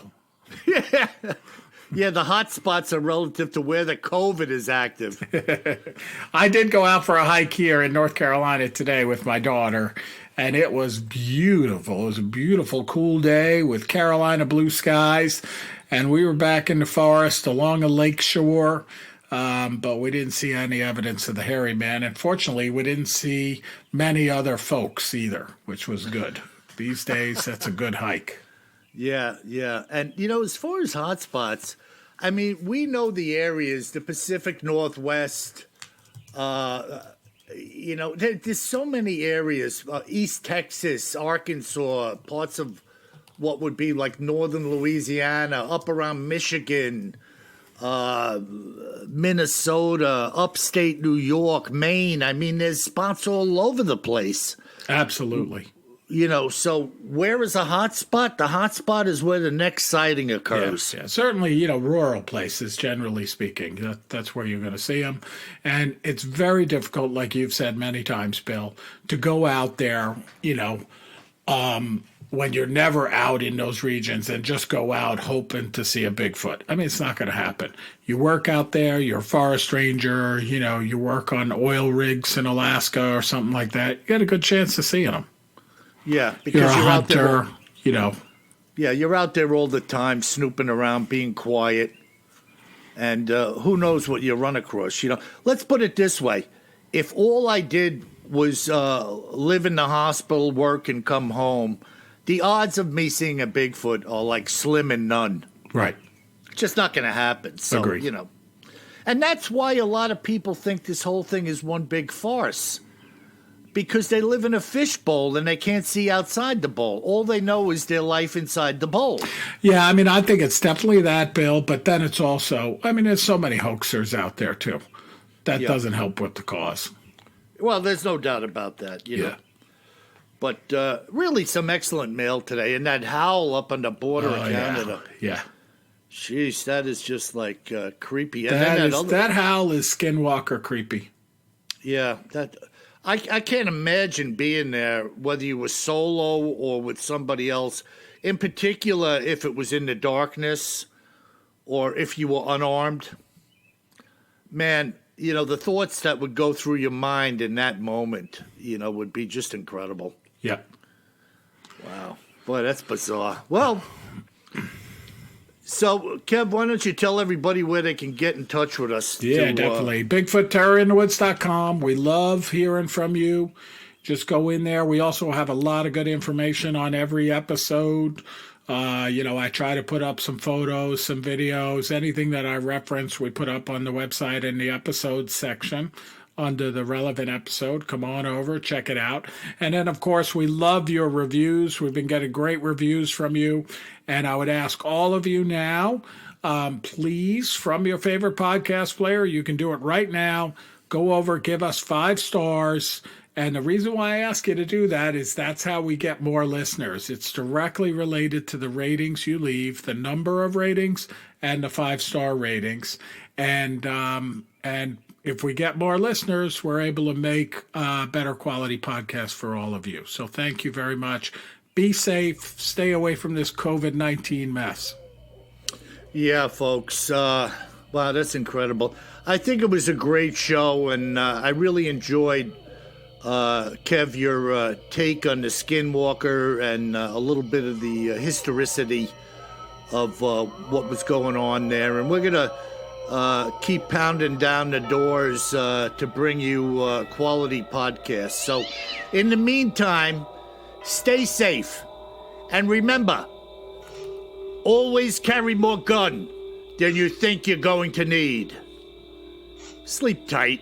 Yeah, the hot spots are relative to where the COVID is active. I did go out for a hike here in North Carolina today with my daughter, and it was beautiful. It was a beautiful, cool day with Carolina blue skies, and we were back in the forest along a lake shore, but we didn't see any evidence of the hairy man. And fortunately, we didn't see many other folks either, which was good. These days, that's a good hike. Yeah. And, as far as hot spots, I mean, we know the areas, the Pacific Northwest, there's so many areas, East Texas, Arkansas, parts of what would be like northern Louisiana, up around Michigan, Minnesota, upstate New York, Maine. I mean, there's spots all over the place. Absolutely. So where is a hot spot? The hot spot is where the next sighting occurs. Yeah. Certainly, rural places, generally speaking, that's where you're going to see them. And it's very difficult, like you've said many times, Bill, to go out there, when you're never out in those regions and just go out hoping to see a Bigfoot. I mean, it's not going to happen. You work out there, you're a forest ranger, you work on oil rigs in Alaska or something like that. You got a good chance of seeing them. Yeah, because You're a you're out there. hunter, Yeah, you're out there all the time, snooping around, being quiet, and who knows what you run across. Let's put it this way: if all I did was live in the hospital, work, and come home, the odds of me seeing a Bigfoot are like slim and none. Right. It's just not going to happen. So, Agreed. And that's why a lot of people think this whole thing is one big farce. Because they live in a fishbowl and they can't see outside the bowl. All they know is their life inside the bowl. Yeah, I mean, I think it's definitely that, Bill, but then it's also, there's so many hoaxers out there, too. That doesn't help with the cause. Well, there's no doubt about that, you know. But really some excellent mail today. And that howl up on the border of Canada. Yeah. Jeez, that is just like creepy. That howl is Skinwalker creepy. Yeah, I can't imagine being there, whether you were solo or with somebody else. In particular, if it was in the darkness or if you were unarmed. Man, the thoughts that would go through your mind in that moment, would be just incredible. Yeah. Wow. Boy, that's bizarre. Well, so, Kev, why don't you tell everybody where they can get in touch with us? Yeah, definitely. BigfootTerrorInTheWoods.com. We love hearing from you. Just go in there. We also have a lot of good information on every episode. I try to put up some photos, some videos, anything that I reference, we put up on the website in the episodes section under the relevant episode. Come on over, check it out. And then, of course, we love your reviews. We've been getting great reviews from you. And I would ask all of you now, please, from your favorite podcast player, you can do it right now. Go over, give us 5 stars. And the reason why I ask you to do that is that's how we get more listeners. It's directly related to the ratings you leave, the number of ratings, and the 5-star ratings. And if we get more listeners, we're able to make better quality podcasts for all of you. So thank you very much. Be safe. Stay away from this COVID-19 mess. Yeah, folks. Wow, that's incredible. I think it was a great show, and I really enjoyed Kev, your take on the Skinwalker and a little bit of the historicity of what was going on there. And we're going to keep pounding down the doors to bring you quality podcasts. So in the meantime, stay safe. And remember, always carry more gun than you think you're going to need. Sleep tight.